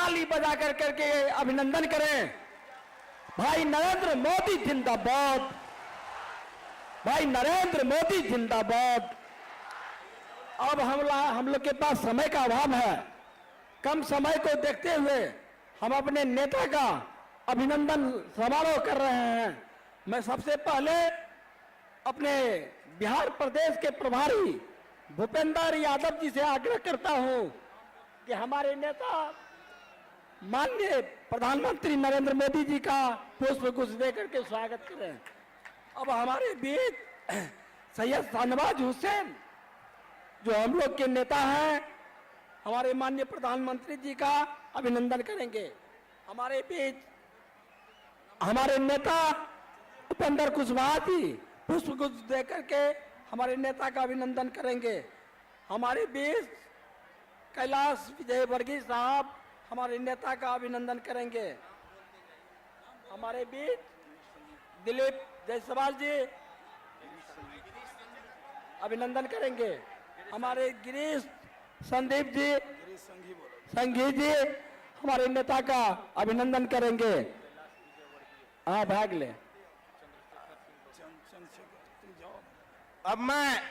ताली बजा कर करके अभिनंदन करें। भाई नरेंद्र मोदी जिंदाबाद, भाई नरेंद्र मोदी जिंदाबाद। अब हम लोग के पास समय का अभाव है। कम समय को देखते हुए हम अपने नेता का अभिनंदन समारोह कर रहे हैं। मैं सबसे पहले अपने बिहार प्रदेश के प्रभारी भूपेंद्र यादव जी से आग्रह करता हूं कि हमारे नेता माननीय प्रधानमंत्री नरेंद्र मोदी जी का पुष्प गुच्छ देकर के स्वागत करें। अब हमारे बीच सैयद शाहनवाज हुसैन जो हम लोग के नेता हैं, हमारे माननीय प्रधानमंत्री जी का अभिनंदन करेंगे। हमारे बीच हमारे नेता उपेंद्र कुशवाहा जी पुष्प गुच्छ देकर के हमारे नेता का अभिनंदन करेंगे। हमारे बीच कैलाश विजयवर्गीय साहब हमारे नेता का अभिनंदन करेंगे। हमारे बीच दिलीप जायसवाल जी अभिनंदन करेंगे। हमारे गिरीश संदीप जी संघी जी हमारे नेता का अभिनंदन करेंगे। हाँ भाग ले। अब मैं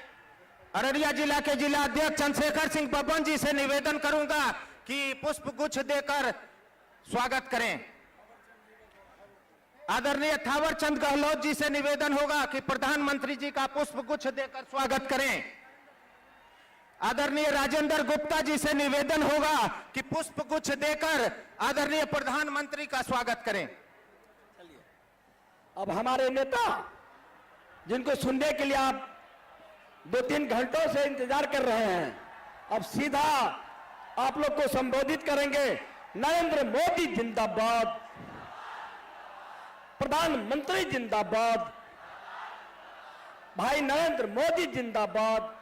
अररिया जिला के जिला अध्यक्ष चंद्रशेखर सिंह बब्बन जी से निवेदन करूंगा कि पुष्प गुच्छ देकर स्वागत करें। आदरणीय थावरचंद गहलोत जी से निवेदन होगा कि प्रधानमंत्री जी का पुष्प गुच्छ देकर स्वागत करें। आदरणीय राजेंद्र गुप्ता जी से निवेदन होगा कि पुष्प गुच्छ देकर आदरणीय प्रधानमंत्री का स्वागत करें। अब हमारे नेता जिनको सुनने के लिए आप 2-3 घंटों से इंतजार कर रहे हैं, अब सीधा आप लोग को संबोधित करेंगे। नरेंद्र मोदी जिंदाबाद, प्रधानमंत्री जिंदाबाद, भाई नरेंद्र मोदी जिंदाबाद।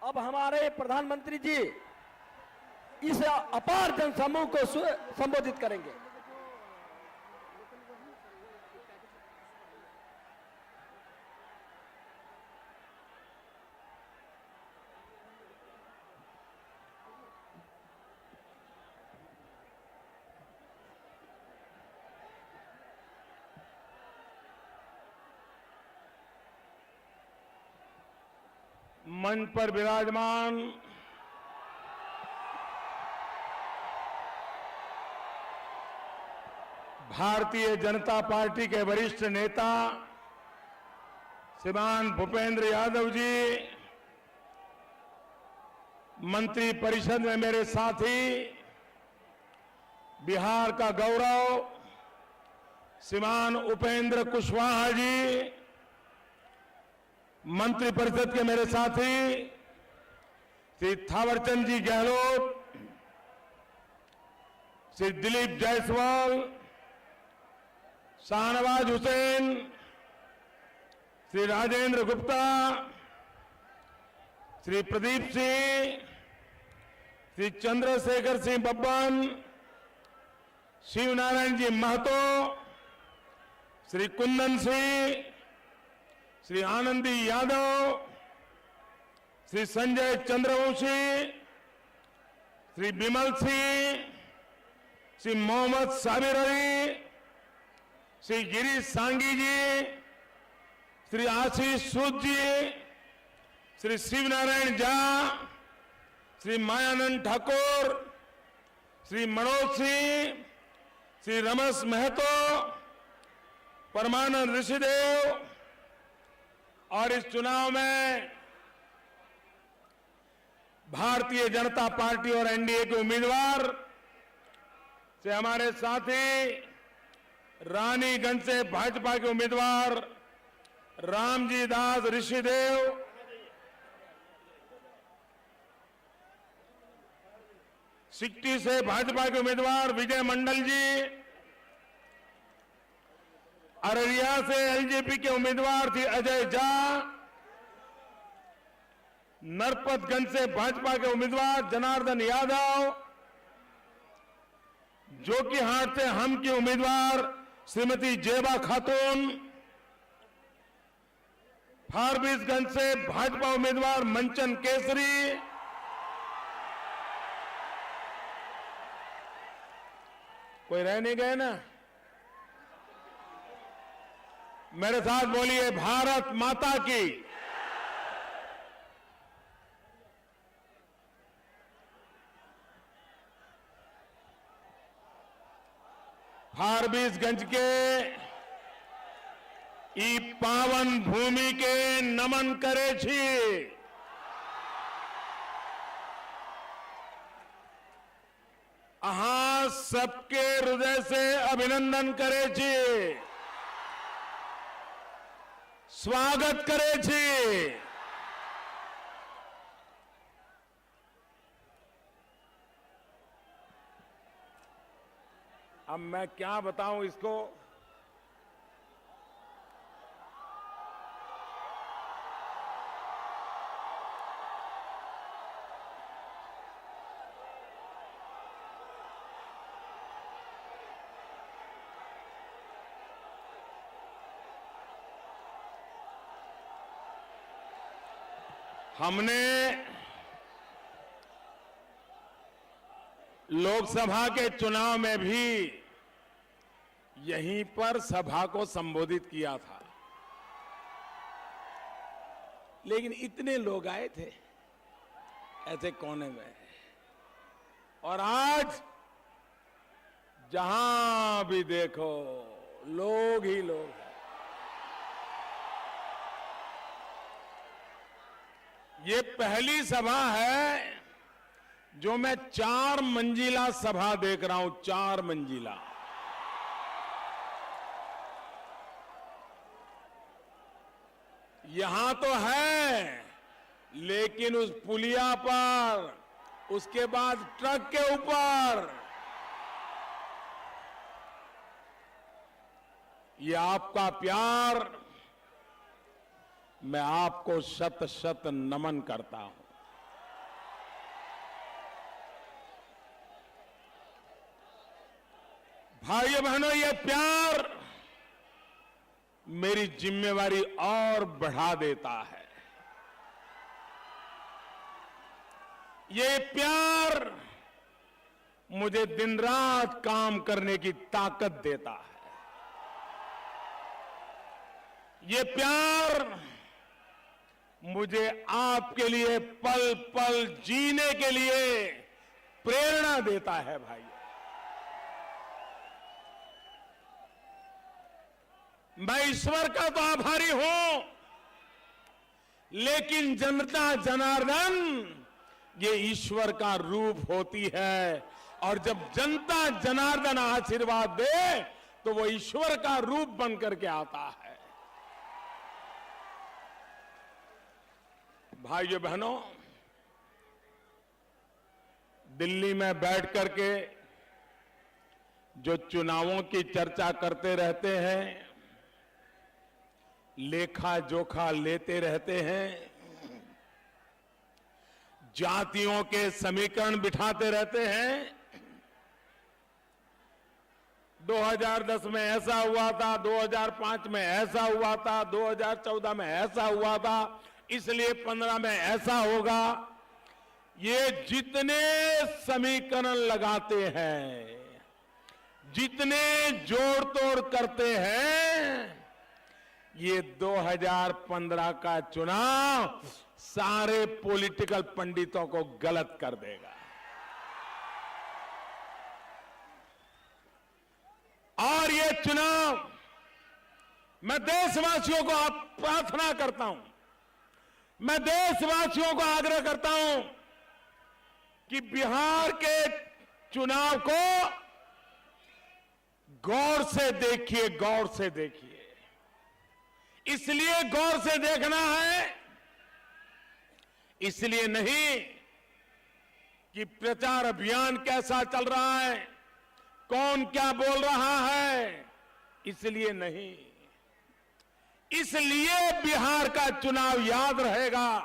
अब हमारे प्रधानमंत्री जी इस अपार जनसमूह को संबोधित करेंगे। मंच पर विराजमान भारतीय जनता पार्टी के वरिष्ठ नेता श्रीमान भूपेंद्र यादव जी, मंत्री परिषद में मेरे साथी, बिहार का गौरव श्रीमान उपेंद्र कुशवाहा जी, मंत्री परिषद के मेरे साथी श्री थावरचंद जी गहलोत, श्री दिलीप जायसवाल, शाहनवाज हुसैन, श्री राजेंद्र गुप्ता, श्री प्रदीप सिंह, श्री चंद्रशेखर सिंह बब्बन, शिवनारायण जी महतो, श्री कुंदन सिंह, श्री आनंदी यादव, श्री संजय चंद्रवंशी, श्री बिमल सिंह, श्री मोहम्मद साबिर अली, श्री गिरीश सांगी जी, श्री आशीष सूद जी, श्री शिवनारायण झा, श्री मायानंद ठाकुर, श्री मनोज सिंह, श्री रमेश महतो, परमानंद ऋषिदेव। और इस चुनाव में भारतीय जनता पार्टी और एनडीए के उम्मीदवार से हमारे साथी रानीगंज से भाजपा के उम्मीदवार रामजी दास ऋषिदेव, सिक्टी से भाजपा के उम्मीदवार विजय मंडल जी, अररिया से एलजेपी के उम्मीदवार थी अजय झा, नरपतगंज से भाजपा के उम्मीदवार जनार्दन यादव, जोकीहाट से हम की उम्मीदवार श्रीमती जेबा खातून, फारबिसगंज से भाजपा उम्मीदवार मंचन केसरी, कोई रह नहीं गए ना? मेरे साथ बोलिए, भारत माता की। फारबिसगंज के ई पावन भूमि के नमन करे छी। अहाँ सबके हृदय से अभिनंदन करे छी, स्वागत करे छी। अब मैं क्या बताऊं इसको? हमने लोकसभा के चुनाव में भी यहीं पर सभा को संबोधित किया था, लेकिन इतने लोग आए थे ऐसे कोने में, और आज जहां भी देखो लोग ही लोग हैं। ये पहली सभा है जो मैं 4 मंजिला सभा देख रहा हूं, 4 मंजिला। यहां तो है, लेकिन उस पुलिया पर, उसके बाद ट्रक के ऊपर, ये आपका प्यार, मैं आपको शत शत नमन करता हूं। भाइयों बहनों, ये प्यार मेरी जिम्मेवारी और बढ़ा देता है। ये प्यार मुझे दिन रात काम करने की ताकत देता है। ये प्यार मुझे आपके लिए पल पल जीने के लिए प्रेरणा देता है। भाई, मैं ईश्वर का तो आभारी हूं, लेकिन जनता जनार्दन ये ईश्वर का रूप होती है, और जब जनता जनार्दन आशीर्वाद दे तो वो ईश्वर का रूप बनकर के आता है। भाइयों बहनों, दिल्ली में बैठ करके जो चुनावों की चर्चा करते रहते हैं, लेखा जोखा लेते रहते हैं, जातियों के समीकरण बिठाते रहते हैं, 2010 में ऐसा हुआ था, 2005 में ऐसा हुआ था, 2014 में ऐसा हुआ था, इसलिए 15 में ऐसा होगा। ये जितने समीकरण लगाते हैं, जितने जोड़ तोड़ करते हैं, ये 2015 का चुनाव सारे पॉलिटिकल पंडितों को गलत कर देगा। और ये चुनाव, मैं देशवासियों को प्रार्थना करता हूं, मैं देशवासियों को आग्रह करता हूं कि बिहार के चुनाव को गौर से देखिए, गौर से देखिए। इसलिए गौर से देखना है, इसलिए नहीं कि प्रचार अभियान कैसा चल रहा है, कौन क्या बोल रहा है, इसलिए नहीं, इसलिए बिहार का चुनाव याद रहेगा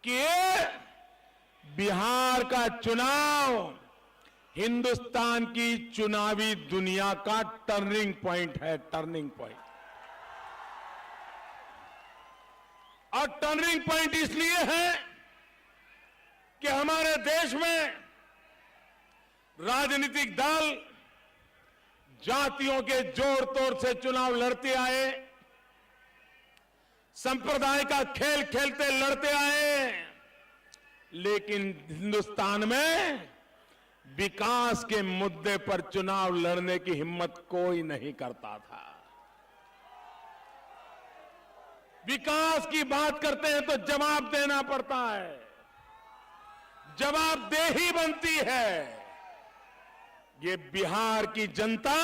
कि बिहार का चुनाव हिंदुस्तान की चुनावी दुनिया का टर्निंग पॉइंट है, टर्निंग पॉइंट। और टर्निंग पॉइंट इसलिए है कि हमारे देश में राजनीतिक दल जातियों के जोड़ तोड़ से चुनाव लड़ते आए, संप्रदाय का खेल खेलते लड़ते आए, लेकिन हिंदुस्तान में विकास के मुद्दे पर चुनाव लड़ने की हिम्मत कोई नहीं करता था। विकास की बात करते हैं तो जवाब देना पड़ता है, जवाबदेही बनती है। ये बिहार की जनता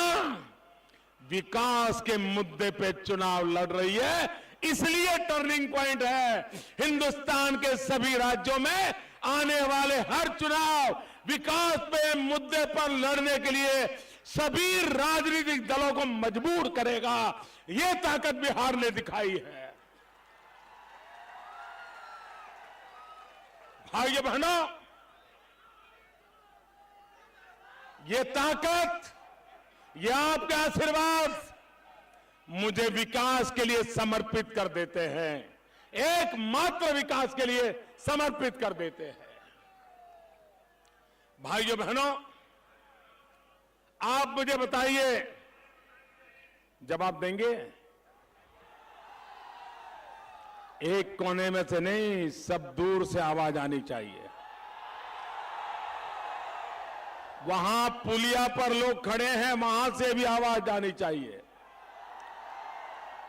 विकास के मुद्दे पे चुनाव लड़ रही है, इसलिए टर्निंग पॉइंट है। हिंदुस्तान के सभी राज्यों में आने वाले हर चुनाव विकास पे मुद्दे पर लड़ने के लिए सभी राजनीतिक दलों को मजबूर करेगा। ये ताकत बिहार ने दिखाई है। भाइयों बहनों, ये ताकत, ये आपके आशीर्वाद मुझे विकास के लिए समर्पित कर देते हैं, एकमात्र विकास के लिए समर्पित कर देते हैं। भाइयों बहनों, आप मुझे बताइए, जवाब देंगे? एक कोने में से नहीं, सब दूर से आवाज आनी चाहिए। वहां पुलिया पर लोग खड़े हैं, वहां से भी आवाज आनी चाहिए।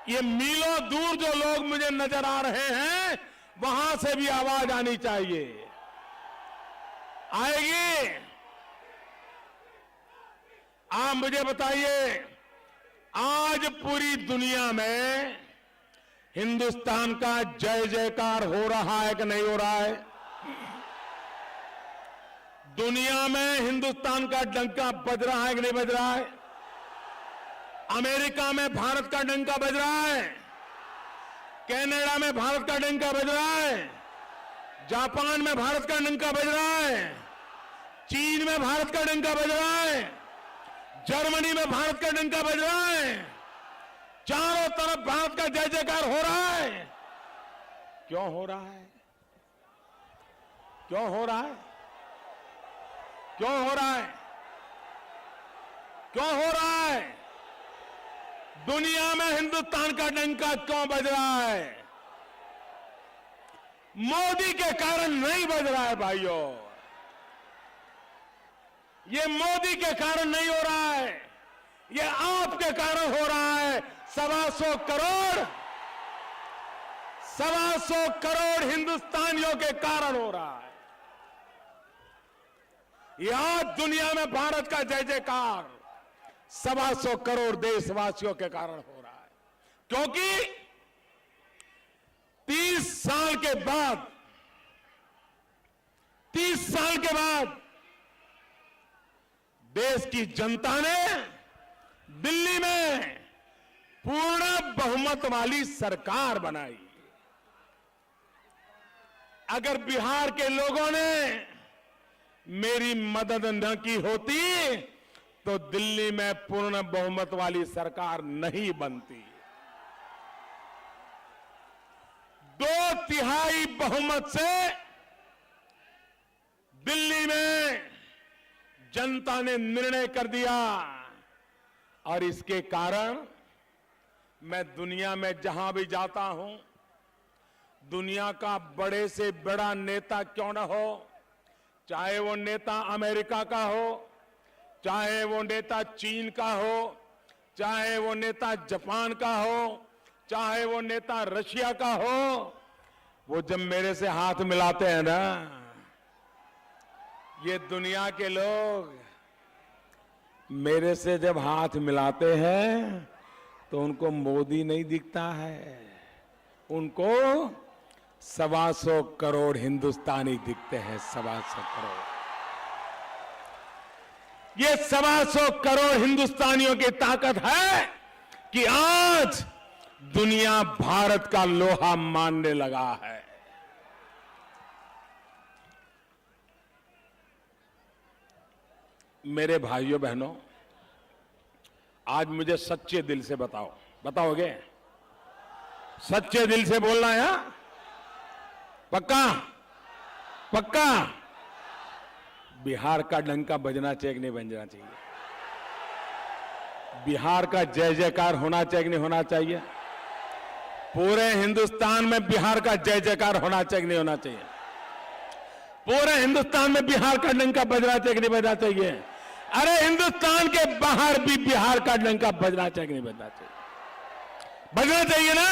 ये मीलों दूर जो लोग मुझे नजर आ रहे हैं, वहां से भी आवाज आनी चाहिए। आएगी? आप मुझे बताइए, आज पूरी दुनिया में हिंदुस्तान का जय जयकार हो रहा है कि नहीं हो रहा है? दुनिया में हिंदुस्तान का डंका बज रहा है कि नहीं बज रहा है? अमेरिका में भारत का डंका बज रहा है, कनाडा में भारत का डंका बज रहा है, जापान में भारत का डंका बज रहा है, चीन में भारत का डंका बज रहा है, जर्मनी में भारत का डंका बज रहा है। चारों तरफ भारत का जय जयकार हो रहा है। क्यों हो रहा है? क्यों हो रहा है? क्यों हो रहा है? क्यों हो रहा है? दुनिया में हिंदुस्तान का डंका क्यों बज रहा है? मोदी के कारण नहीं बज रहा है भाइयों। ये मोदी के कारण नहीं हो रहा है, ये आपके कारण हो रहा है। 125 करोड़ हिंदुस्तानियों के कारण हो रहा है। ये आज दुनिया में भारत का जय जयकार 125 करोड़ देशवासियों के कारण हो रहा है, क्योंकि 30 साल के बाद देश की जनता ने दिल्ली में पूर्ण बहुमत वाली सरकार बनाई। अगर बिहार के लोगों ने मेरी मदद न की होती तो दिल्ली में पूर्ण बहुमत वाली सरकार नहीं बनती। 2/3 बहुमत से दिल्ली में जनता ने निर्णय कर दिया, और इसके कारण मैं दुनिया में जहां भी जाता हूं, दुनिया का बड़े से बड़ा नेता क्यों न हो, चाहे वो नेता अमेरिका का हो, चाहे वो नेता चीन का हो, चाहे वो नेता जापान का हो, चाहे वो नेता रशिया का हो, वो जब मेरे से हाथ मिलाते हैं ना, ये दुनिया के लोग मेरे से जब हाथ मिलाते हैं तो उनको मोदी नहीं दिखता है, उनको 125 करोड़ हिंदुस्तानी दिखते हैं। 125 करोड़, ये 125 करोड़ हिंदुस्तानियों की ताकत है कि आज दुनिया भारत का लोहा मानने लगा है। मेरे भाइयों बहनों, आज मुझे सच्चे दिल से बताओगे? सच्चे दिल से बोलना है? पक्का? बिहार का डंका बजना चाहिए कि नहीं बजना चाहिए? बिहार का जय जयकार होना चाहिए कि नहीं होना चाहिए? पूरे हिंदुस्तान में बिहार का जय जयकार होना चाहिए कि नहीं होना चाहिए? पूरे हिंदुस्तान में बिहार का डंका बजना चाहिए कि नहीं बजना चाहिए? अरे हिंदुस्तान के बाहर भी बिहार का डंका बजना चाहिए कि नहीं बजना चाहिए? बजना चाहिए ना।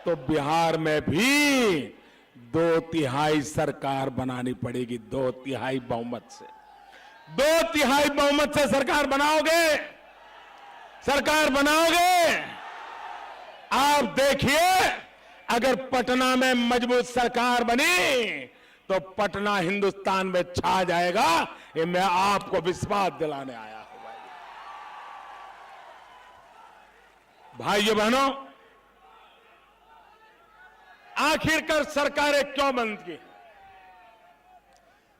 तो बिहार में भी 2/3 सरकार बनानी पड़ेगी, 2/3 बहुमत से। 2/3 बहुमत से सरकार बनाओगे, सरकार बनाओगे। आप देखिए, अगर पटना में मजबूत सरकार बनी तो पटना हिंदुस्तान में छा जाएगा। ये मैं आपको विश्वास दिलाने आया हूं। भाइयों बहनों, आखिरकार सरकारें क्यों बनती हैं?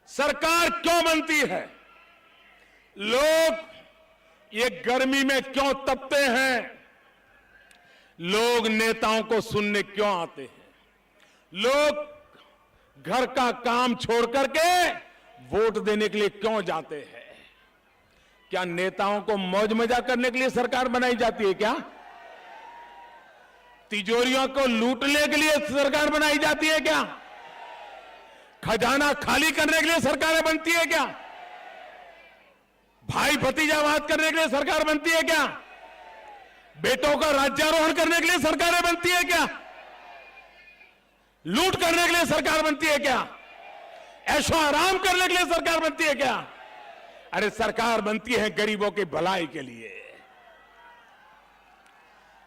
सरकार क्यों बनती है? लोग ये गर्मी में क्यों तपते हैं? लोग नेताओं को सुनने क्यों आते हैं? लोग घर का काम छोड़ करके वोट देने के लिए क्यों जाते हैं? क्या नेताओं को मौज मजा करने के लिए सरकार बनाई जाती है क्या? तिजोरियों को लूटने के लिए सरकार बनाई जाती है क्या? खजाना खाली करने के लिए सरकारें बनती है क्या? भाई भतीजावाद करने के लिए सरकार बनती है क्या? बेटों का राज्यारोहण करने के लिए सरकारें बनती है क्या? लूट करने के लिए सरकार बनती है क्या? ऐशो आराम करने के लिए सरकार बनती है क्या? अरे सरकार बनती है गरीबों की भलाई के लिए।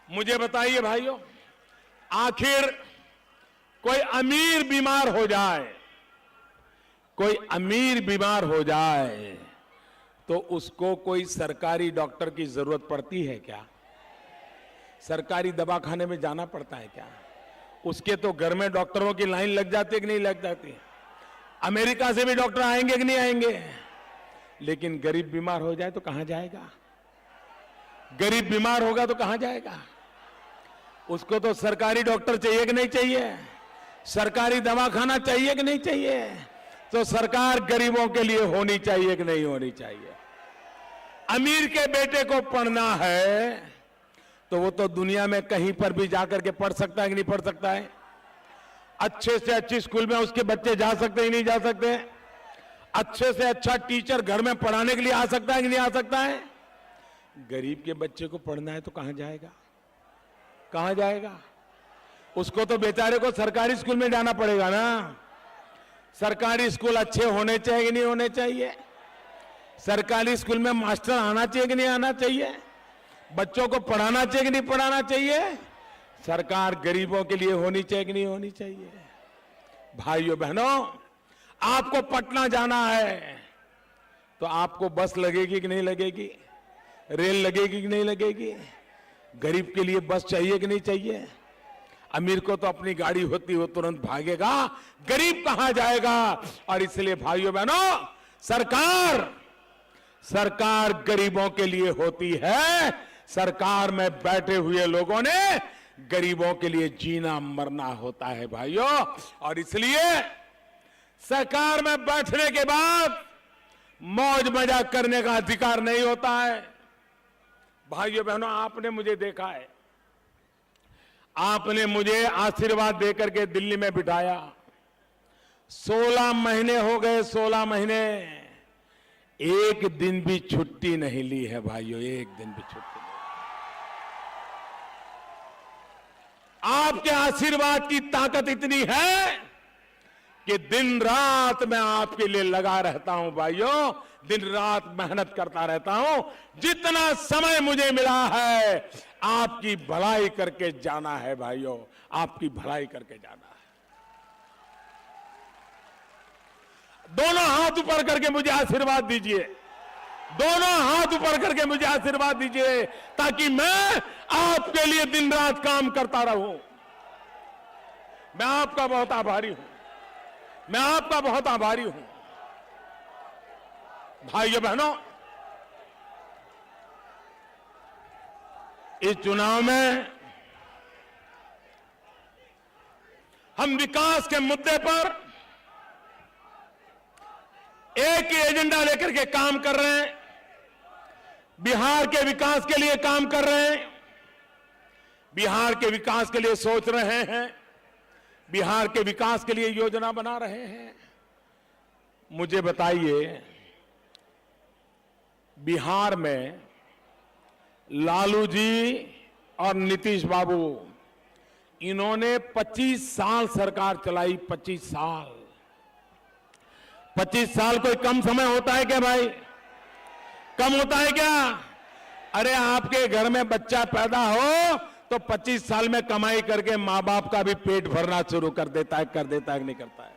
मुझे बताइए भाइयों, आखिर कोई अमीर बीमार हो जाए, कोई अमीर बीमार हो जाए तो उसको कोई सरकारी डॉक्टर की जरूरत पड़ती है क्या? सरकारी दवाखाने में जाना पड़ता है क्या? उसके तो घर में डॉक्टरों की लाइन लग जाती है कि नहीं लग जाती? अमेरिका से भी डॉक्टर आएंगे कि नहीं आएंगे? लेकिन गरीब बीमार हो जाए तो कहां जाएगा? गरीब बीमार होगा तो कहां जाएगा? उसको तो सरकारी डॉक्टर चाहिए कि नहीं चाहिए? सरकारी दवाखाना चाहिए कि नहीं चाहिए? तो सरकार गरीबों के लिए होनी चाहिए कि नहीं होनी चाहिए? अमीर के बेटे को पढ़ना है तो वो तो दुनिया में कहीं पर भी जाकर के पढ़ सकता है कि नहीं पढ़ सकता है? अच्छे से अच्छी स्कूल में उसके बच्चे जा सकते हैं नहीं जा सकते? अच्छे से अच्छा टीचर घर में पढ़ाने के लिए आ सकता है कि नहीं आ सकता है? गरीब के बच्चे को पढ़ना है तो कहां जाएगा? कहां जाएगा? उसको तो बेचारे को सरकारी स्कूल में जाना पड़ेगा ना। सरकारी स्कूल अच्छे होने चाहिए कि नहीं होने चाहिए? सरकारी स्कूल में मास्टर आना चाहिए कि नहीं आना चाहिए? बच्चों को पढ़ाना चाहिए कि नहीं पढ़ाना चाहिए? सरकार गरीबों के लिए होनी चाहिए कि नहीं होनी चाहिए? भाइयों बहनों, आपको पटना जाना है तो आपको बस लगेगी कि नहीं लगेगी? रेल लगेगी कि नहीं लगेगी? गरीब के लिए बस चाहिए कि नहीं चाहिए? अमीर को तो अपनी गाड़ी होती वो तुरंत भागेगा, गरीब कहां जाएगा? और इसलिए भाइयों बहनों, सरकार गरीबों के लिए होती है। सरकार में बैठे हुए लोगों ने गरीबों के लिए जीना मरना होता है भाइयों। और इसलिए सरकार में बैठने के बाद मौज मजाक करने का अधिकार नहीं होता है। भाइयों बहनों, आपने मुझे देखा है, आपने मुझे आशीर्वाद देकर के दिल्ली में बिठाया। 16 महीने हो गए, 16 महीने, एक दिन भी छुट्टी नहीं ली है भाइयों, एक दिन भी छुट्टी नहीं। आपके आशीर्वाद की ताकत इतनी है कि दिन रात मैं आपके लिए लगा रहता हूं भाइयों, दिन रात मेहनत करता रहता हूं। जितना समय मुझे मिला है आपकी भलाई करके जाना है भाइयों, आपकी भलाई करके जाना है। दोनों हाथ ऊपर करके मुझे आशीर्वाद दीजिए, दोनों हाथ ऊपर करके मुझे आशीर्वाद दीजिए, ताकि मैं आपके लिए दिन रात काम करता रहूं। मैं आपका बहुत आभारी हूं, मैं आपका बहुत आभारी हूं। भाइयों बहनों, इस चुनाव में हम विकास के मुद्दे पर एक ही एजेंडा लेकर के काम कर रहे हैं। बिहार के विकास के लिए काम कर रहे हैं, बिहार के विकास के लिए सोच रहे हैं, बिहार के विकास के लिए योजना बना रहे हैं। मुझे बताइए, बिहार में लालू जी और नीतीश बाबू, इन्होंने 25 साल सरकार चलाई। 25 साल 25 साल कोई कम समय होता है क्या भाई? कम होता है क्या? अरे आपके घर में बच्चा पैदा हो तो 25 साल में कमाई करके मां बाप का भी पेट भरना शुरू कर देता है कि नहीं करता है?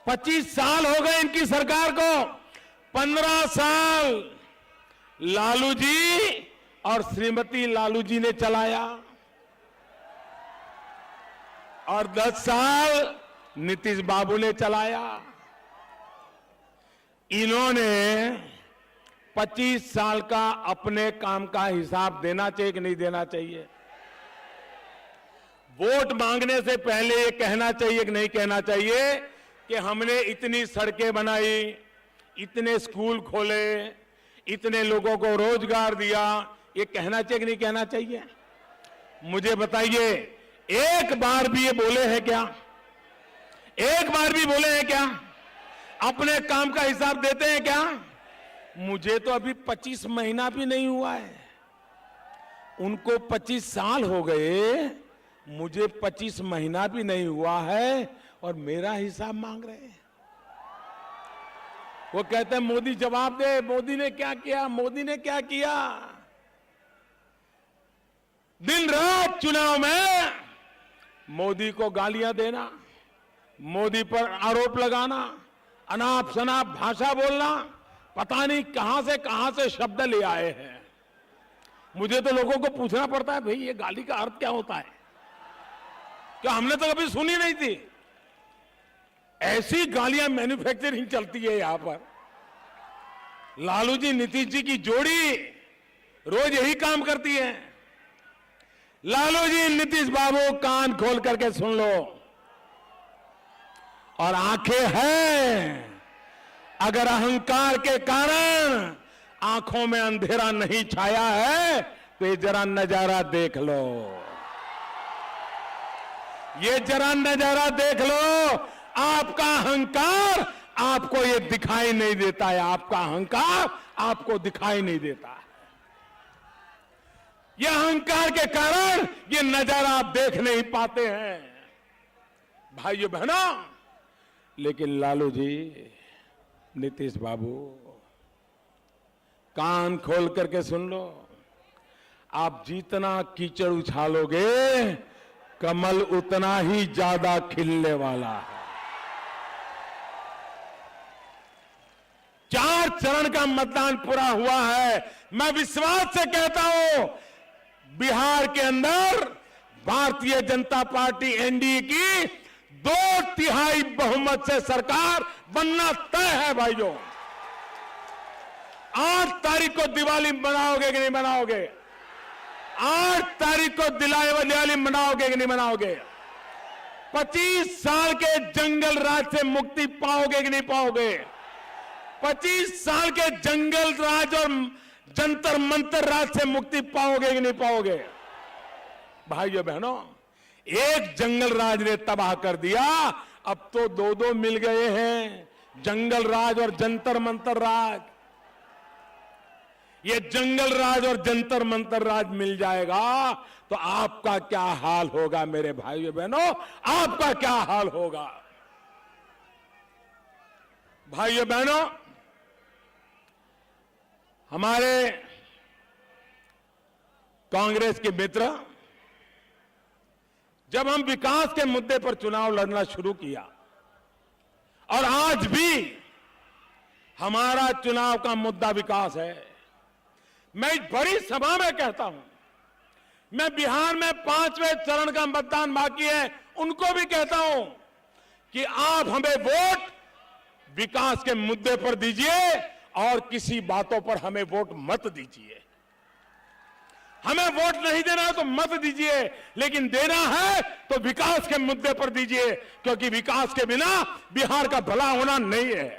25 साल हो गए इनकी सरकार को। 15 साल लालू जी और श्रीमती लालू जी ने चलाया और 10 साल नीतीश बाबू ने चलाया। इन्होंने 25 साल का अपने काम का हिसाब देना चाहिए कि नहीं देना चाहिए? वोट मांगने से पहले ये कहना चाहिए कि नहीं कहना चाहिए कि हमने इतनी सड़कें बनाई, इतने स्कूल खोले, इतने लोगों को रोजगार दिया? ये कहना चाहिए कि नहीं कहना चाहिए? मुझे बताइए, एक बार भी ये बोले हैं क्या? एक बार भी बोले हैं क्या? अपने काम का हिसाब देते हैं क्या? मुझे तो अभी 25 महीना भी नहीं हुआ है, उनको 25 साल हो गए, मुझे 25 महीना भी नहीं हुआ है और मेरा हिसाब मांग रहे हैं। वो कहते हैं मोदी जवाब दे, मोदी ने क्या किया, मोदी ने क्या किया? दिन रात चुनाव में मोदी को गालियां देना, मोदी पर आरोप लगाना, अनाप शनाप भाषा बोलना, पता नहीं कहां से शब्द ले आए हैं। मुझे तो लोगों को पूछना पड़ता है, भाई ये गाली का अर्थ क्या होता है? क्या हमने तो कभी सुनी नहीं थी। ऐसी गालियां मैन्युफैक्चरिंग चलती है यहां पर। लालू जी नीतीश जी की जोड़ी रोज यही काम करती है। लालू जी नीतीश बाबू, कान खोल करके सुन लो और आंखें हैं। अगर अहंकार के कारण आंखों में अंधेरा नहीं छाया है तो ये जरा नजारा देख लो, ये जरा नजारा देख लो। आपका अहंकार आपको ये दिखाई नहीं देता है, आपका अहंकार आपको दिखाई नहीं देता है। ये अहंकार के कारण ये नजारा आप देख नहीं पाते हैं भाइयों बहनों। लेकिन लालू जी, नीतीश बाबू, कान खोल करके सुन लो। आप जितना कीचड़ उछालोगे कमल उतना ही ज्यादा खिलने वाला है। 4 चरण का मतदान पूरा हुआ है। मैं विश्वास से कहता हूं, बिहार के अंदर भारतीय जनता पार्टी एनडीए की 2/3 बहुमत से सरकार बनना तय है भाइयों। 8 तारीख को दिवाली मनाओगे कि नहीं मनाओगे? 8 तारीख को दिवाली मनाओगे कि नहीं मनाओगे? 25 साल के जंगल राज से मुक्ति पाओगे कि नहीं पाओगे? 25 साल के जंगल राज और जंतर मंतर राज से मुक्ति पाओगे कि नहीं पाओगे? भाइयों बहनों, एक जंगल राज ने तबाह कर दिया, अब तो 2 मिल गए हैं, जंगल राज और जंतर मंतर राज। ये जंगल राज और जंतर मंतर राज मिल जाएगा तो आपका क्या हाल होगा मेरे भाइयों बहनों, आपका क्या हाल होगा? भाइयों बहनों, हमारे कांग्रेस के मित्र, जब हम विकास के मुद्दे पर चुनाव लड़ना शुरू किया और आज भी हमारा चुनाव का मुद्दा विकास है, मैं इस बड़ी सभा में कहता हूं, मैं बिहार में 5वें चरण का मतदान बाकी है, उनको भी कहता हूं कि आप हमें वोट विकास के मुद्दे पर दीजिए और किसी बातों पर हमें वोट मत दीजिए। हमें वोट नहीं देना है तो मत दीजिए, लेकिन देना है तो विकास के मुद्दे पर दीजिए, क्योंकि विकास के बिना बिहार का भला होना नहीं है।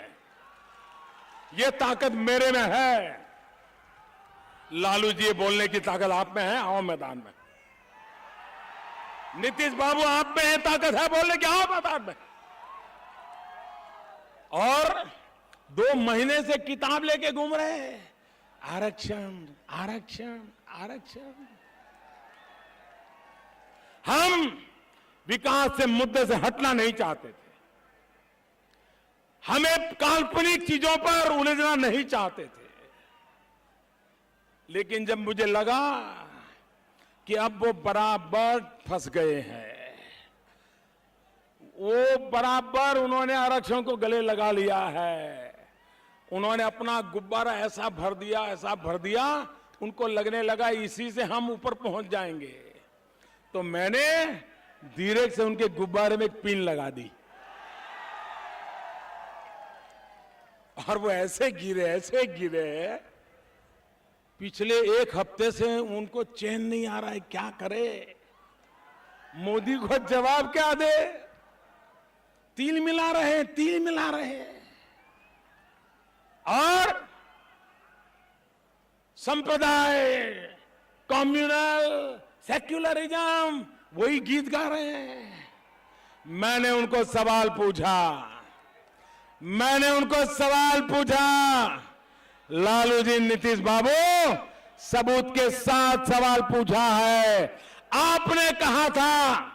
यह ताकत मेरे में है। लालू जी, ये बोलने की ताकत आप में है, आओ मैदान में। नीतीश बाबू, आप में है ताकत है बोलने की, आओ मैदान में। और 2 महीने से किताब लेके घूम रहे हैं, आरक्षण आरक्षण आरक्षण। हम विकास से, मुद्दे से हटना नहीं चाहते थे, हमें काल्पनिक चीजों पर उलझना नहीं चाहते थे। लेकिन जब मुझे लगा कि अब वो बराबर फंस गए हैं, वो बराबर उन्होंने आरक्षण को गले लगा लिया है, उन्होंने अपना गुब्बारा ऐसा भर दिया, उनको लगने लगा इसी से हम ऊपर पहुंच जाएंगे। तो मैंने धीरे से उनके गुब्बारे में एक पिन लगा दी, और वो ऐसे गिरे, पिछले 1 हफ्ते से उनको चैन नहीं आ रहा है, क्या करे, मोदी को जवाब क्या दे। तिल मिला रहे और संप्रदाय, कम्युनल, सेक्युलरिज्म, वही गीत गा रहे हैं। मैंने उनको सवाल पूछा, लालू जी, नीतीश बाबू, सबूत के साथ सवाल पूछा है। आपने कहा था,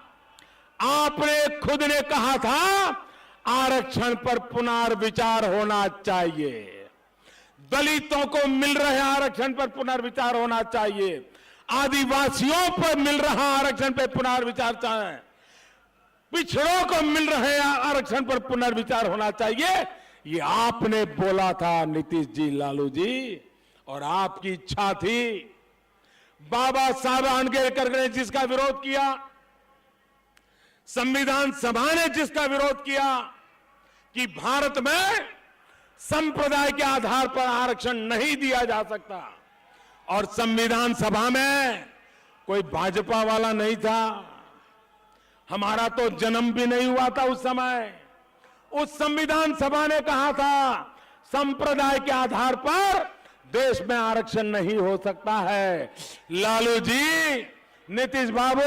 आपने खुद ने कहा था, आरक्षण पर पुनर्विचार होना चाहिए, दलितों को मिल रहे आरक्षण पर पुनर्विचार होना चाहिए, आदिवासियों पर मिल रहा आरक्षण पर पुनर्विचार चाहिए, पिछड़ों को मिल रहे आरक्षण पर पुनर्विचार होना चाहिए। ये आपने बोला था नीतीश जी, लालू जी, और आपकी इच्छा थी। बाबा साहब आंबेडकर ने जिसका विरोध किया, संविधान सभा ने जिसका विरोध किया कि भारत में संप्रदाय के आधार पर आरक्षण नहीं दिया जा सकता, और संविधान सभा में कोई भाजपा वाला नहीं था, हमारा तो जन्म भी नहीं हुआ था उस समय। उस संविधान सभा ने कहा था, संप्रदाय के आधार पर देश में आरक्षण नहीं हो सकता है। लालू जी, नीतीश बाबू,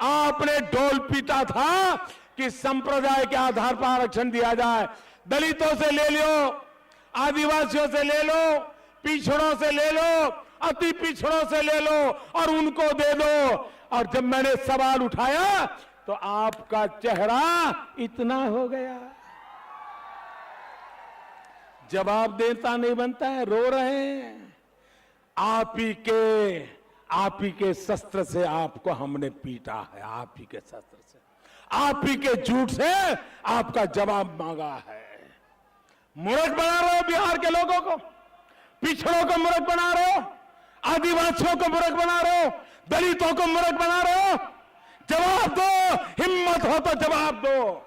आपने ढोल पीटा था कि संप्रदाय के आधार पर आरक्षण दिया जाए, दलितों से ले लो, आदिवासियों से ले लो, पिछड़ों से ले लो, अति पिछड़ों से ले लो और उनको दे दो। और जब मैंने सवाल उठाया तो आपका चेहरा इतना हो गया, जवाब देता नहीं बनता है, रो रहे हैं। आप ही के शस्त्र से आपको हमने पीटा है, आप ही के शस्त्र से, आप ही के झूठ से आपका जवाब मांगा है। मूर्ख बना रहे हो बिहार के लोगों को, पिछड़ों को मूर्ख बना रहे हो, आदिवासियों को मूर्ख बना रहे हो, दलितों को मूर्ख बना रहे हो। जवाब दो, हिम्मत हो तो जवाब दो।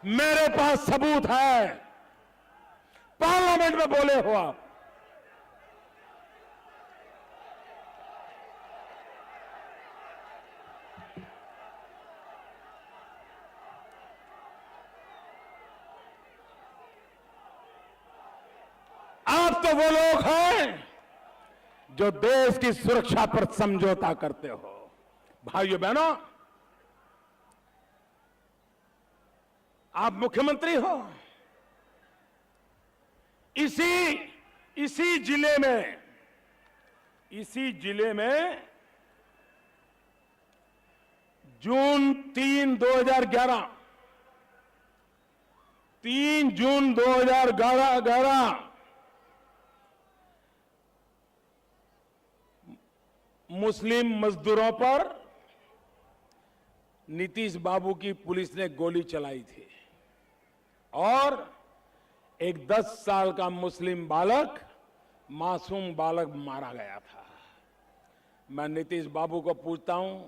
मेरे पास सबूत है, पार्लियामेंट में बोले हो आप तो वो लोग हैं जो देश की सुरक्षा पर समझौता करते हो। भाइयों बहनों, आप मुख्यमंत्री हो, इसी जिले में जून 3 जून 2011 मुस्लिम मजदूरों पर नीतीश बाबू की पुलिस ने गोली चलाई थी और एक 10 साल का मुस्लिम बालक, मासूम बालक मारा गया था। मैं नीतीश बाबू को पूछता हूं,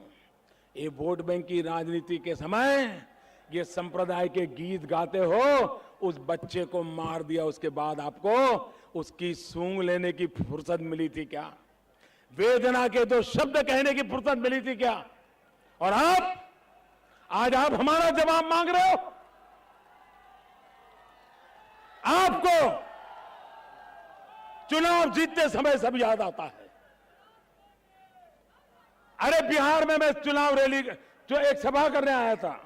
ये वोट बैंक की राजनीति के समय ये संप्रदाय के गीत गाते हो, उस बच्चे को मार दिया, उसके बाद आपको उसकी सूंग लेने की फुर्सत मिली थी क्या? वेदना के 2 शब्द कहने की फुर्सत मिली थी क्या? और आज आप हमारा जवाब मांग रहे हो। चुनाव जीतते समय सब याद आता है। अरे बिहार में मैं चुनाव रैली जो एक सभा करने आया था,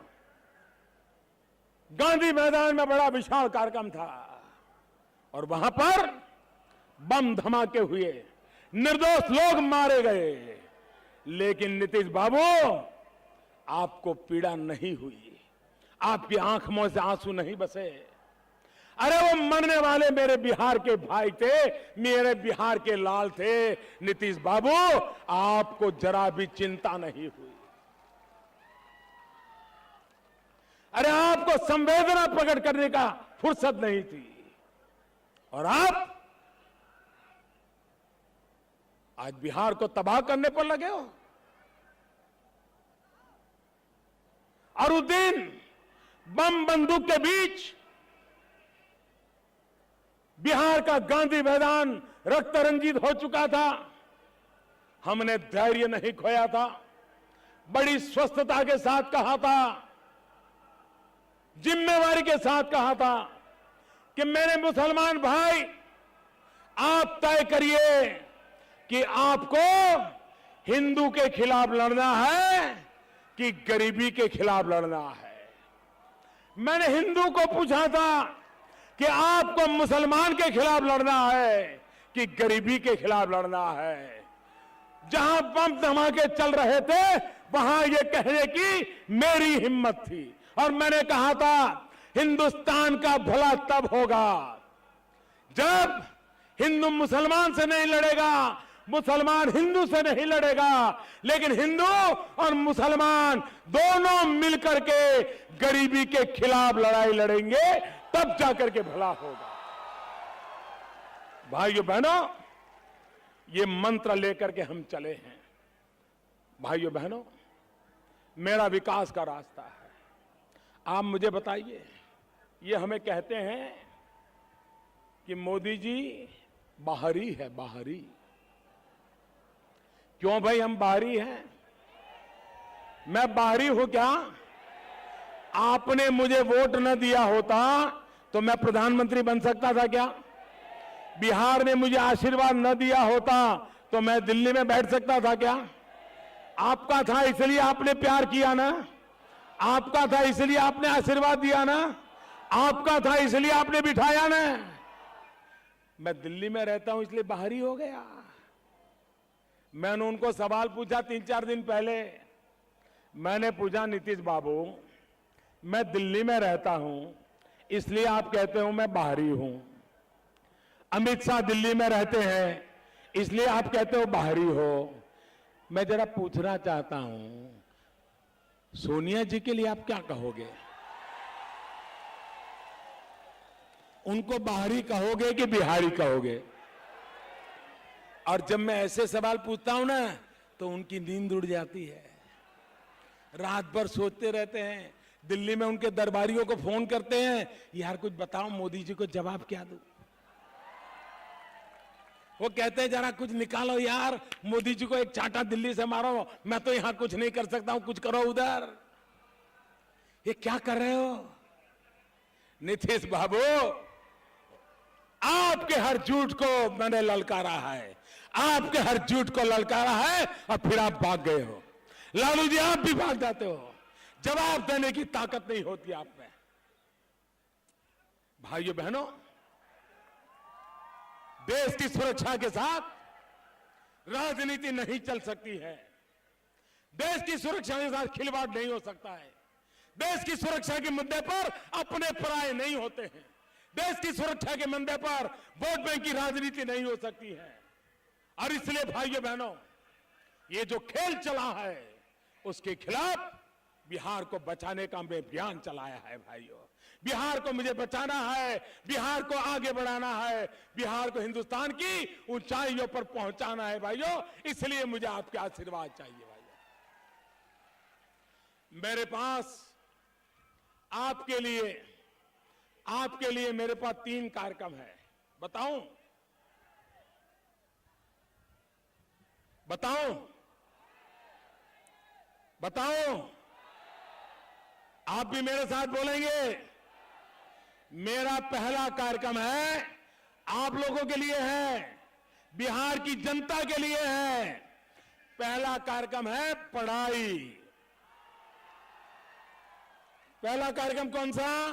गांधी मैदान में बड़ा विशाल कार्यक्रम था और वहां पर बम धमाके हुए, निर्दोष लोग मारे गए, लेकिन नीतीश बाबू आपको पीड़ा नहीं हुई, आपकी आंखों से आंसू नहीं बसे। अरे वो मरने वाले मेरे बिहार के भाई थे, मेरे बिहार के लाल थे। नीतीश बाबू आपको जरा भी चिंता नहीं हुई। अरे आपको संवेदना प्रकट करने का फुर्सत नहीं थी और आप आज बिहार को तबाह करने पर लगे हो। और उस दिन बम बंदूक के बीच बिहार का गांधी मैदान रक्त रंजित हो चुका था। हमने धैर्य नहीं खोया था, बड़ी स्वस्थता के साथ कहा था, जिम्मेवारी के साथ कहा था कि मेरे मुसलमान भाई, आप तय करिए कि आपको हिंदू के खिलाफ लड़ना है कि गरीबी के खिलाफ लड़ना है। मैंने हिंदू को पूछा था कि आपको मुसलमान के खिलाफ लड़ना है कि गरीबी के खिलाफ लड़ना है। जहां बम धमाके चल रहे थे वहां ये कहने की मेरी हिम्मत थी और मैंने कहा था हिंदुस्तान का भला तब होगा जब हिंदू मुसलमान से नहीं लड़ेगा, मुसलमान हिंदू से नहीं लड़ेगा, लेकिन हिंदू और मुसलमान दोनों मिलकर के गरीबी के खिलाफ लड़ाई लड़ेंगे, तब जाकर के भला होगा। भाइयों बहनों, ये मंत्र लेकर के हम चले हैं। भाइयों बहनों, मेरा विकास का रास्ता है। आप मुझे बताइए, ये हमें कहते हैं कि मोदी जी बाहरी है, बाहरी। क्यों भाई हम बाहरी हैं? मैं बाहरी हूं क्या? आपने मुझे वोट न दिया होता तो मैं प्रधानमंत्री बन सकता था क्या? बिहार ने मुझे आशीर्वाद न दिया होता तो मैं दिल्ली में बैठ सकता था क्या? आपका था इसलिए आपने प्यार किया ना, आपका था इसलिए आपने आशीर्वाद दिया ना, आपका था इसलिए आपने बिठाया ना। मैं दिल्ली में रहता हूं इसलिए बाहरी हो गया। मैंने उनको सवाल पूछा 3-4 दिन पहले। मैंने पूछा, नीतीश बाबू, मैं दिल्ली में रहता हूं इसलिए आप कहते हो मैं बाहरी हूं। अमित शाह दिल्ली में रहते हैं इसलिए आप कहते हो बाहरी हो। मैं जरा पूछना चाहता हूं, सोनिया जी के लिए आप क्या कहोगे? उनको बाहरी कहोगे कि बिहारी कहोगे? और जब मैं ऐसे सवाल पूछता हूं ना तो उनकी नींद उड़ जाती है, रात भर सोचते रहते हैं। दिल्ली में उनके दरबारियों को फोन करते हैं, यार कुछ बताओ मोदी जी को जवाब क्या दूं। वो कहते हैं जरा कुछ निकालो यार, मोदी जी को एक चाटा दिल्ली से मारो, मैं तो यहां कुछ नहीं कर सकता हूं, कुछ करो उधर। ये क्या कर रहे हो? नीतीश बाबू, आपके हर झूठ को मैंने ललकारा है, आपके हर झूठ को ललकारा है और फिर आप भाग गए हो। लालू जी आप भी भाग जाते हो, जवाब देने की ताकत नहीं होती आप में। भाइयों बहनों, देश की सुरक्षा के साथ राजनीति नहीं चल सकती है। देश की सुरक्षा के साथ खिलवाड़ नहीं हो सकता है। देश की सुरक्षा के मुद्दे पर अपने पराये नहीं होते हैं। देश की सुरक्षा के मुद्दे पर वोट बैंक की राजनीति नहीं हो सकती है। और इसलिए भाइयों बहनों, ये जो खेल चला है उसके खिलाफ बिहार को बचाने का मैं अभियान चलाया है। भाइयों, बिहार को मुझे बचाना है, बिहार को आगे बढ़ाना है, बिहार को हिंदुस्तान की ऊंचाइयों पर पहुंचाना है। भाइयों, इसलिए मुझे आपके आशीर्वाद चाहिए। भाइयों, मेरे पास आपके लिए मेरे पास 3 कार्यक्रम है। बताऊं? आप भी मेरे साथ बोलेंगे? मेरा पहला कार्यक्रम है, आप लोगों के लिए है। बिहार की जनता के लिए है। पहला कार्यक्रम है पढ़ाई। पहला कार्यक्रम कौन सा?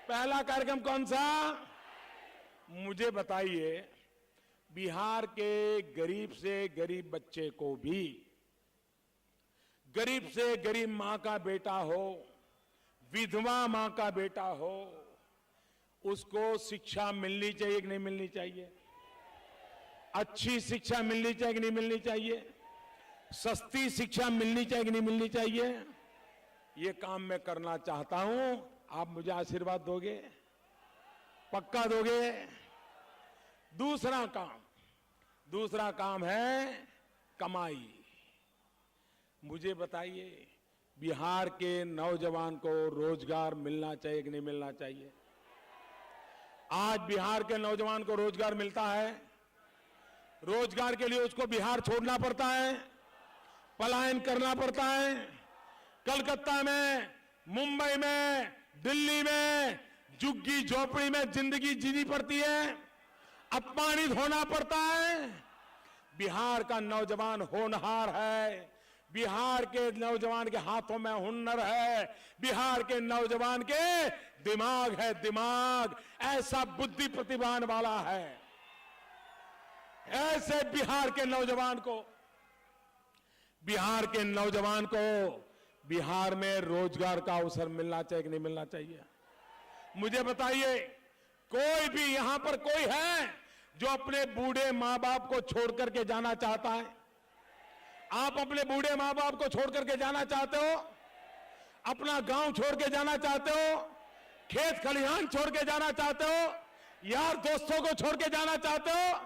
पहला कार्यक्रम कौन सा? मुझे बताइए, बिहार के गरीब से गरीब बच्चे को भी, गरीब से गरीब मां का बेटा हो, विधवा मां का बेटा हो, उसको शिक्षा मिलनी चाहिए कि नहीं मिलनी चाहिए? अच्छी शिक्षा मिलनी चाहिए कि नहीं मिलनी चाहिए? सस्ती शिक्षा मिलनी चाहिए कि नहीं मिलनी चाहिए? ये काम मैं करना चाहता हूं। आप मुझे आशीर्वाद दोगे? पक्का दोगे? दूसरा काम है कमाई। मुझे बताइए, बिहार के नौजवान को रोजगार मिलना चाहिए कि नहीं मिलना चाहिए? आज बिहार के नौजवान को रोजगार मिलता है? रोजगार के लिए उसको बिहार छोड़ना पड़ता है, पलायन करना पड़ता है। कलकत्ता में, मुंबई में, दिल्ली में झुग्गी झोपड़ी में जिंदगी जीनी पड़ती है, अपमानित होना पड़ता है। बिहार का नौजवान होनहार है, बिहार के नौजवान के हाथों में हुनर है, बिहार के नौजवान के दिमाग है, दिमाग ऐसा बुद्धि प्रतिभान वाला है। ऐसे बिहार के नौजवान को बिहार में रोजगार का अवसर मिलना चाहिए कि नहीं मिलना चाहिए? मुझे बताइए, कोई भी यहां पर कोई है जो अपने बूढ़े मां बाप को छोड़ करके जाना चाहता है? आप अपने बूढ़े मां बाप को छोड़ करके जाना चाहते हो? अपना गांव छोड़ के जाना चाहते हो? खेत खलिहान छोड़ के जाना चाहते हो? यार दोस्तों को छोड़ के जाना चाहते हो?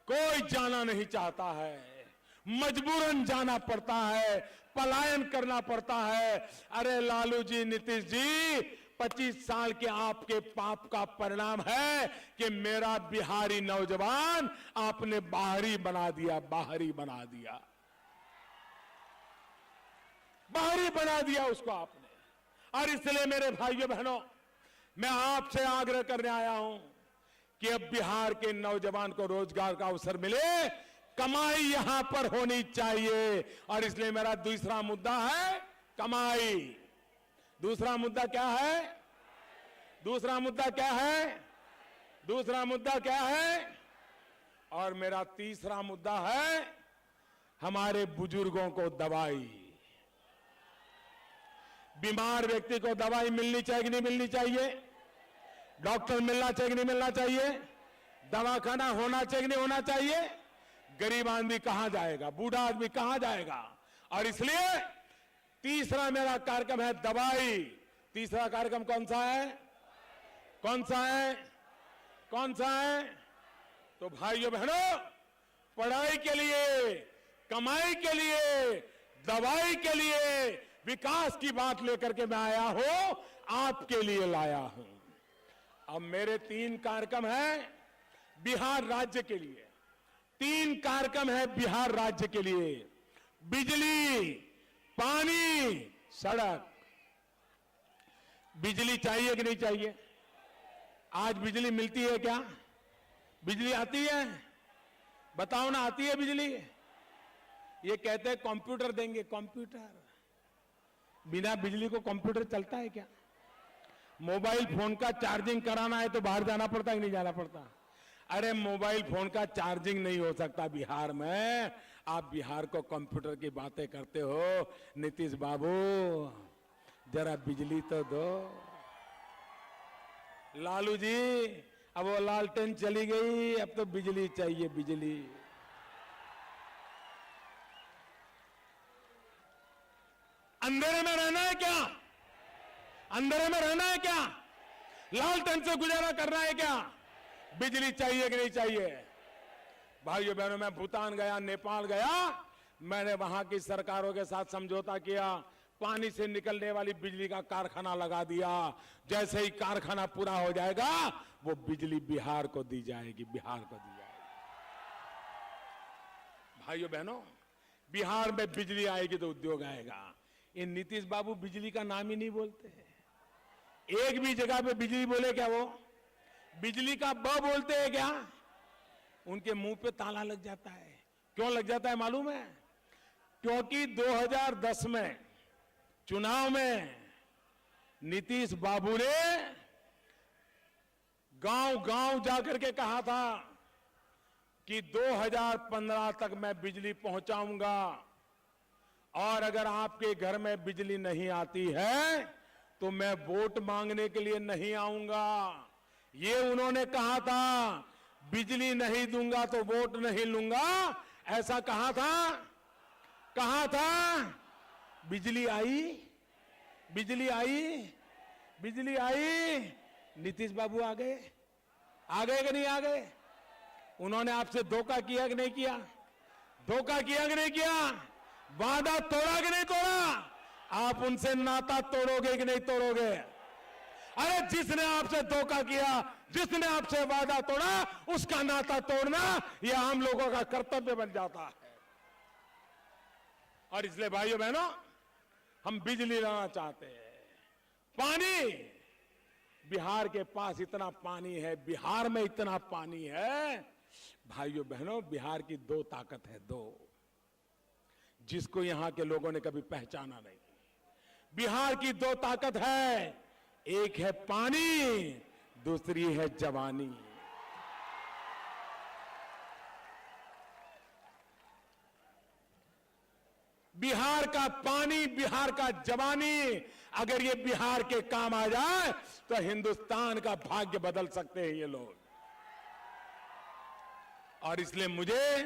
कोई जाना नहीं चाहता है, मजबूरन जाना पड़ता है, पलायन करना पड़ता है। अरे लालू जी, नीतीश जी, 25 साल के आपके पाप का परिणाम है कि मेरा बिहारी नौजवान आपने बाहरी बना दिया, बाहरी बना दिया, बाहरी बना दिया उसको आपने। और इसलिए मेरे भाइयों बहनों, मैं आपसे आग्रह करने आया हूं कि अब बिहार के नौजवान को रोजगार का अवसर मिले, कमाई यहां पर होनी चाहिए। और इसलिए मेरा दूसरा मुद्दा है कमाई। दूसरा मुद्दा क्या है? दूसरा मुद्दा क्या है? दूसरा मुद्दा क्या है? और मेरा तीसरा मुद्दा है हमारे बुजुर्गों को दवाई। बीमार व्यक्ति को दवाई मिलनी चाहिए कि नहीं मिलनी चाहिए? डॉक्टर मिलना चाहिए कि नहीं मिलना चाहिए? दवाखाना होना चाहिए कि नहीं होना चाहिए? गरीब आदमी कहां जाएगा? बूढ़ा आदमी कहां जाएगा? और इसलिए तीसरा मेरा कार्यक्रम है दवाई। तीसरा कार्यक्रम कौन सा है? कौन सा है? कौन सा है? तो भाइयों बहनों, पढ़ाई के लिए, कमाई के लिए, दवाई के लिए, विकास की बात लेकर के मैं आया हूं, आपके लिए लाया हूं। अब मेरे 3 कार्यक्रम हैं बिहार राज्य के लिए। 3 कार्यक्रम है बिहार राज्य के लिए। बिजली, पानी, सड़क। बिजली चाहिए कि नहीं चाहिए? आज बिजली मिलती है क्या? बिजली आती है? बताओ ना, आती है बिजली? ये कहते हैं कंप्यूटर देंगे। कंप्यूटर बिना बिजली को कंप्यूटर चलता है क्या? मोबाइल फोन का चार्जिंग कराना है तो बाहर जाना पड़ता है कि नहीं जाना पड़ता? अरे मोबाइल फोन का चार्जिंग नहीं हो सकता बिहार में। आप बिहार को कंप्यूटर की बातें करते हो। नीतीश बाबू, जरा बिजली तो दो। लालू जी, अब वो लालटेन चली गई, अब तो बिजली चाहिए, बिजली। अंधेरे में रहना है क्या? अंधेरे में रहना है क्या? लालटेन से गुजारा करना है क्या? बिजली चाहिए कि नहीं चाहिए? भाइयों बहनों, मैं भूटान गया, नेपाल गया, मैंने वहां की सरकारों के साथ समझौता किया, पानी से निकलने वाली बिजली का कारखाना लगा दिया। जैसे ही कारखाना पूरा हो जाएगा, वो बिजली बिहार को दी जाएगी, बिहार को दी जाएगी। भाइयों बहनों, बिहार में बिजली आएगी तो उद्योग आएगा। इन नीतीश बाबू बिजली का नाम ही नहीं बोलते। एक भी जगह पे बिजली बोले क्या? वो बिजली का ब बोलते हैं क्या? उनके मुंह पे ताला लग जाता है। क्यों लग जाता है मालूम है? क्योंकि 2010 में चुनाव में नीतीश बाबू ने गांव-गांव जाकर के कहा था कि 2015 तक मैं बिजली पहुंचाऊंगा, और अगर आपके घर में बिजली नहीं आती है तो मैं वोट मांगने के लिए नहीं आऊंगा। ये उन्होंने कहा था, बिजली नहीं दूंगा तो वोट नहीं लूंगा, ऐसा कहा था। बिजली आई, बिजली आई, बिजली आई। नीतीश बाबू आ गए कि नहीं आ गए? उन्होंने आपसे धोखा किया कि नहीं किया? धोखा किया कि नहीं किया? वादा तोड़ा कि नहीं तोड़ा? आप उनसे नाता तोड़ोगे कि नहीं तोड़ोगे? अरे जिसने आपसे धोखा किया, जिसने आपसे वादा तोड़ा, उसका नाता तोड़ना यह हम लोगों का कर्तव्य बन जाता है। और इसलिए भाइयों बहनों, हम बिजली लाना चाहते हैं। पानी, बिहार के पास इतना पानी है, बिहार में इतना पानी है। भाइयों बहनों, बिहार की दो ताकत है, दो, जिसको यहां के लोगों ने कभी पहचाना नहीं। बिहार की दो ताकत है, एक है पानी, दूसरी है जवानी। बिहार का पानी, बिहार का जवानी, अगर ये बिहार के काम आ जाए तो हिंदुस्तान का भाग्य बदल सकते हैं ये लोग। और इसलिए मुझे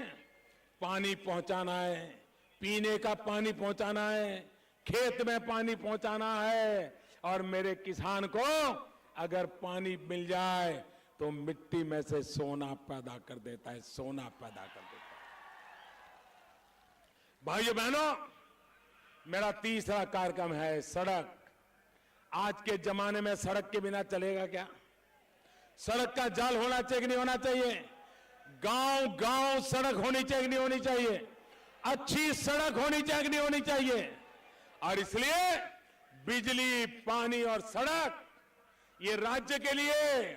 पानी पहुंचाना है, पीने का पानी पहुंचाना है, खेत में पानी पहुंचाना है, और मेरे किसान को अगर पानी मिल जाए तो मिट्टी में से सोना पैदा कर देता है, सोना पैदा कर देता है। भाइयों बहनों, मेरा तीसरा कार्यक्रम है सड़क। आज के जमाने में सड़क के बिना चलेगा क्या? सड़क का जाल होना चाहिए कि नहीं होना चाहिए? गांव-गांव सड़क होनी चाहिए कि नहीं होनी चाहिए? अच्छी सड़क होनी चाहिए कि नहीं होनी चाहिए? और इसलिए बिजली, पानी और सड़क, ये राज्य के लिए,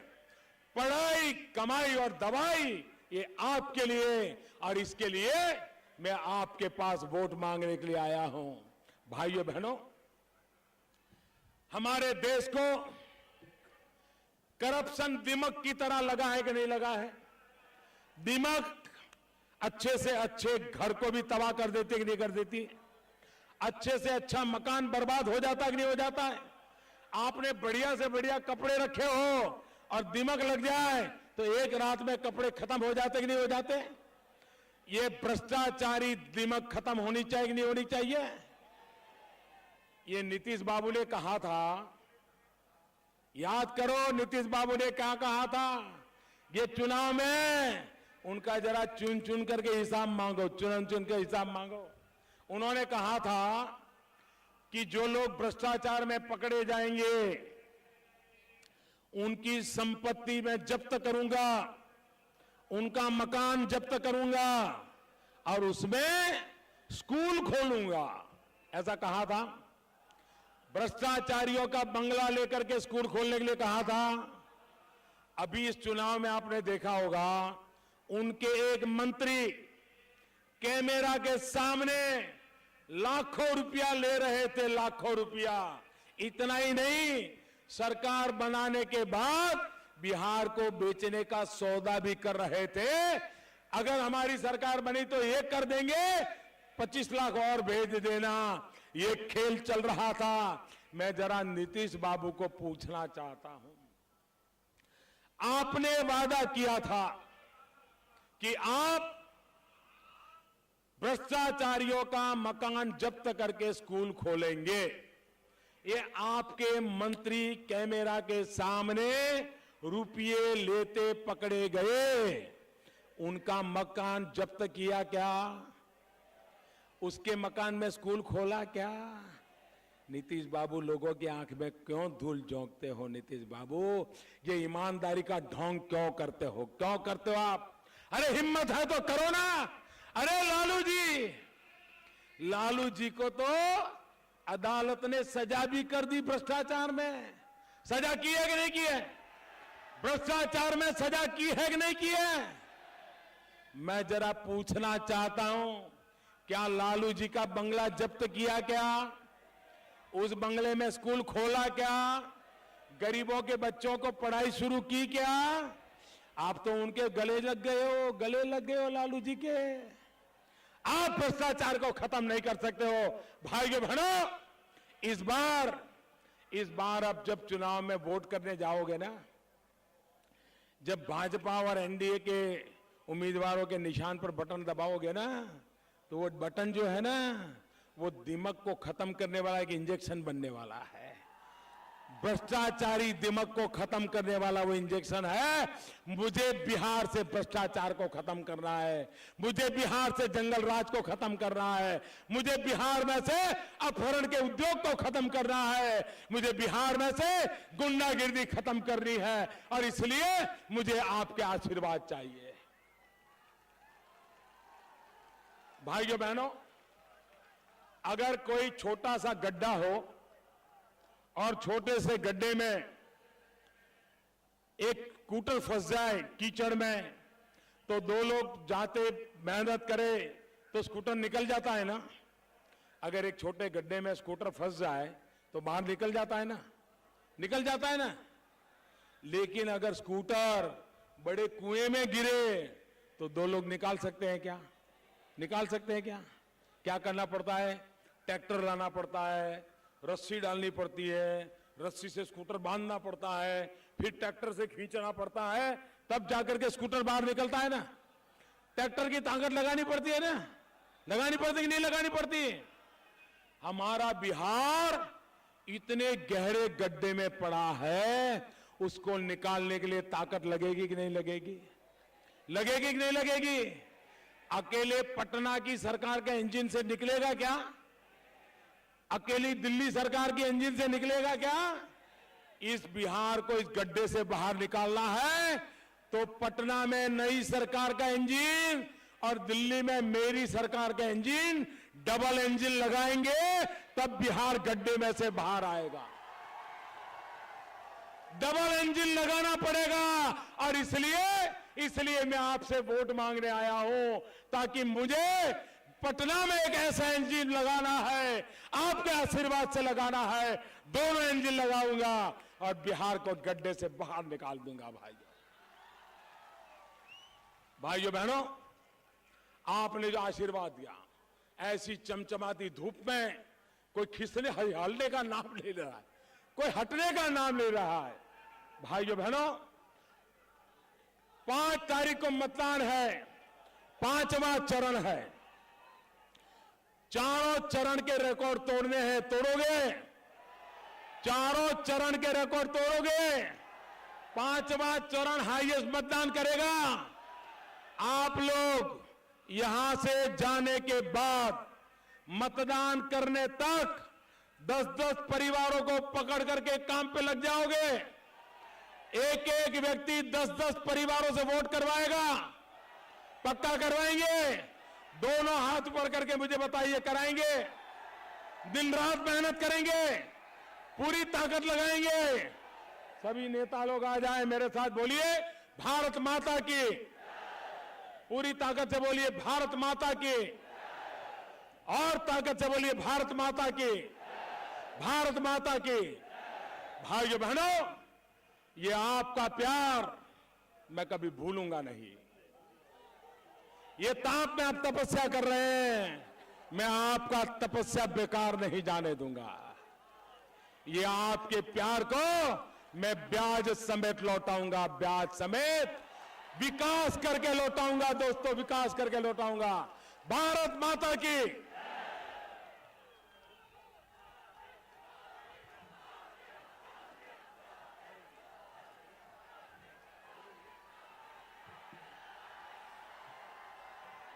पढ़ाई, कमाई और दवाई, ये आपके लिए, और इसके लिए मैं आपके पास वोट मांगने के लिए आया हूं। भाइयों बहनों, हमारे देश को करप्शन दिमक की तरह लगा है कि नहीं लगा है? दिमक अच्छे से अच्छे घर को भी तबाह कर देती कि नहीं कर देती? अच्छे से अच्छा मकान बर्बाद हो जाता कि नहीं हो जाता है? आपने बढ़िया से बढ़िया कपड़े रखे हो और दिमक लग जाए तो एक रात में कपड़े खत्म हो जाते कि नहीं हो जाते? ये भ्रष्टाचारी दिमक खत्म होनी चाहिए कि नहीं होनी चाहिए? ये नीतीश बाबू ने कहा था, याद करो नीतीश बाबू ने क्या कहा था? ये चुनाव में उनका जरा चुन चुन करके हिसाब मांगो, चुन चुन के हिसाब मांगो। उन्होंने कहा था कि जो लोग भ्रष्टाचार में पकड़े जाएंगे उनकी संपत्ति मैं जब्त करूंगा, उनका मकान जब्त करूंगा और उसमें स्कूल खोलूंगा, ऐसा कहा था। भ्रष्टाचारियों का बंगला लेकर के स्कूल खोलने के लिए कहा था। अभी इस चुनाव में आपने देखा होगा, उनके एक मंत्री कैमरा के सामने लाखों रुपया ले रहे थे, लाखों रुपया। इतना ही नहीं, सरकार बनाने के बाद बिहार को बेचने का सौदा भी कर रहे थे। अगर हमारी सरकार बनी तो ये कर देंगे, 25 लाख और भेज देना, ये खेल चल रहा था। मैं जरा नीतीश बाबू को पूछना चाहता हूं, आपने वादा किया था कि आप भ्रष्टाचारियों का मकान जब्त करके स्कूल खोलेंगे। ये आपके मंत्री कैमरा के सामने रुपये लेते पकड़े गए, उनका मकान जब्त किया क्या? उसके मकान में स्कूल खोला क्या? नीतीश बाबू, लोगों की आंख में क्यों धूल झोंकते हो? नीतीश बाबू, ये ईमानदारी का ढोंग क्यों करते हो? क्यों करते हो आप? अरे हिम्मत है तो करो ना। अरे लालू जी को तो अदालत ने सजा भी कर दी भ्रष्टाचार में। सजा की है कि नहीं की है? भ्रष्टाचार में सजा की है कि नहीं की है? मैं जरा पूछना चाहता हूं, क्या लालू जी का बंगला जब्त किया क्या? उस बंगले में स्कूल खोला क्या? गरीबों के बच्चों को पढ़ाई शुरू की क्या? आप तो उनके गले लग गए हो लालू जी के। आप भ्रष्टाचार को खत्म नहीं कर सकते हो। भाइयों बहनों, इस बार अब जब चुनाव में वोट करने जाओगे ना, जब भाजपा और एनडीए के उम्मीदवारों के निशान पर बटन दबाओगे ना, तो वो बटन जो है ना, वो दिमाग को खत्म करने वाला एक इंजेक्शन बनने वाला है। भ्रष्टाचारी दिमाग को खत्म करने वाला वो इंजेक्शन है। मुझे बिहार से भ्रष्टाचार को खत्म करना है, मुझे बिहार से जंगल राज को खत्म करना है, मुझे बिहार में से अपहरण के उद्योग को खत्म करना है, मुझे बिहार में से गुंडागिर्दी खत्म करनी है, और इसलिए मुझे आपके आशीर्वाद चाहिए। भाइयों बहनों, अगर कोई छोटा सा गड्ढा हो और छोटे से गड्ढे में एक स्कूटर फंस जाए कीचड़ में, तो दो लोग जाते मेहनत करे तो स्कूटर निकल जाता है ना। अगर एक छोटे गड्ढे में स्कूटर फंस जाए तो बाहर निकल जाता है ना, निकल जाता है ना। लेकिन अगर स्कूटर बड़े कुएं में गिरे तो दो लोग निकाल सकते हैं क्या? निकाल सकते हैं क्या? क्या करना पड़ता है? ट्रैक्टर लाना पड़ता है, रस्सी डालनी पड़ती है, रस्सी से स्कूटर बांधना पड़ता है, फिर ट्रैक्टर से खींचना पड़ता है, तब जाकर के स्कूटर बाहर निकलता है ना। ट्रैक्टर की ताकत लगानी पड़ती है ना, लगानी पड़ती कि नहीं लगानी पड़ती? हमारा बिहार इतने गहरे गड्ढे में पड़ा है, उसको निकालने के लिए ताकत लगेगी कि नहीं लगेगी? लगेगी कि नहीं लगेगी? अकेले पटना की सरकार के इंजन से निकलेगा क्या? अकेली दिल्ली सरकार की इंजन से निकलेगा क्या? इस बिहार को इस गड्ढे से बाहर निकालना है तो पटना में नई सरकार का इंजन और दिल्ली में मेरी सरकार का इंजन, डबल इंजन लगाएंगे, तब बिहार गड्ढे में से बाहर आएगा। डबल इंजन लगाना पड़ेगा, और इसलिए मैं आपसे वोट मांगने आया हूं, ताकि मुझे पटना में एक ऐसा इंजन लगाना है, आपके आशीर्वाद से लगाना है। दोनों इंजन लगाऊंगा और बिहार को गड्ढे से बाहर निकाल दूंगा। भाइयों बहनों, आपने जो आशीर्वाद दिया, ऐसी चमचमाती धूप में कोई खिसने हल्ने का नाम ले रहा है, कोई हटने का नाम ले रहा है। भाइयों बहनों, 5 तारीख को मतदान है, 5वां चरण है। चारों चरण के रिकॉर्ड तोड़ने हैं, तोड़ोगे? चारों चरण के रिकॉर्ड तोड़ोगे? 5वां चरण हाईएस्ट मतदान करेगा। आप लोग यहां से जाने के बाद मतदान करने तक 10-10 परिवारों को पकड़ करके काम पे लग जाओगे। एक एक व्यक्ति 10-10 परिवारों से वोट करवाएगा। पक्का करवाएंगे? दोनों हाथ ऊपर करके मुझे बताइए, कराएंगे? दिन रात मेहनत करेंगे, पूरी ताकत लगाएंगे। सभी नेता लोग आ जाएं, मेरे साथ बोलिए भारत माता की। पूरी ताकत से बोलिए भारत माता की, और ताकत से बोलिए भारत माता की, भारत माता की। भाइयों बहनों, ये आपका प्यार मैं कभी भूलूंगा नहीं। ये ताप में आप तपस्या कर रहे हैं, मैं आपका तपस्या बेकार नहीं जाने दूंगा। ये आपके प्यार को मैं ब्याज समेत लौटाऊंगा, ब्याज समेत विकास करके लौटाऊंगा। दोस्तों, विकास करके लौटाऊंगा। भारत माता की।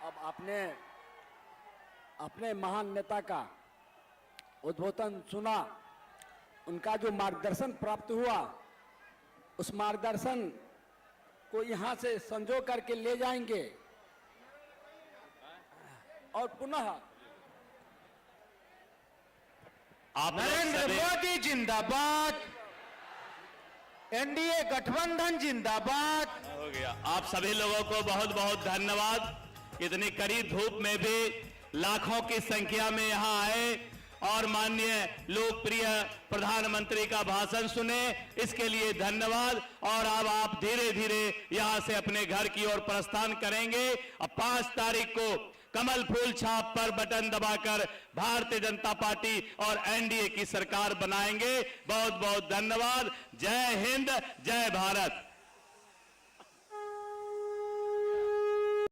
अब आपने अपने महान नेता का उद्बोधन सुना, उनका जो मार्गदर्शन प्राप्त हुआ, उस मार्गदर्शन को यहां से संजो करके ले जाएंगे और पुनः नरेंद्र मोदी जिंदाबाद, एनडीए गठबंधन जिंदाबाद। हो गया। आप सभी लोगों को बहुत बहुत धन्यवाद। इतनी कड़ी धूप में भी लाखों की संख्या में यहां आए और माननीय लोकप्रिय प्रधानमंत्री का भाषण सुने, इसके लिए धन्यवाद। और अब आप धीरे धीरे यहां से अपने घर की ओर प्रस्थान करेंगे। अब 5 तारीख को कमल फूल छाप पर बटन दबाकर भारतीय जनता पार्टी और एनडीए की सरकार बनाएंगे। बहुत बहुत धन्यवाद। जय हिंद, जय भारत।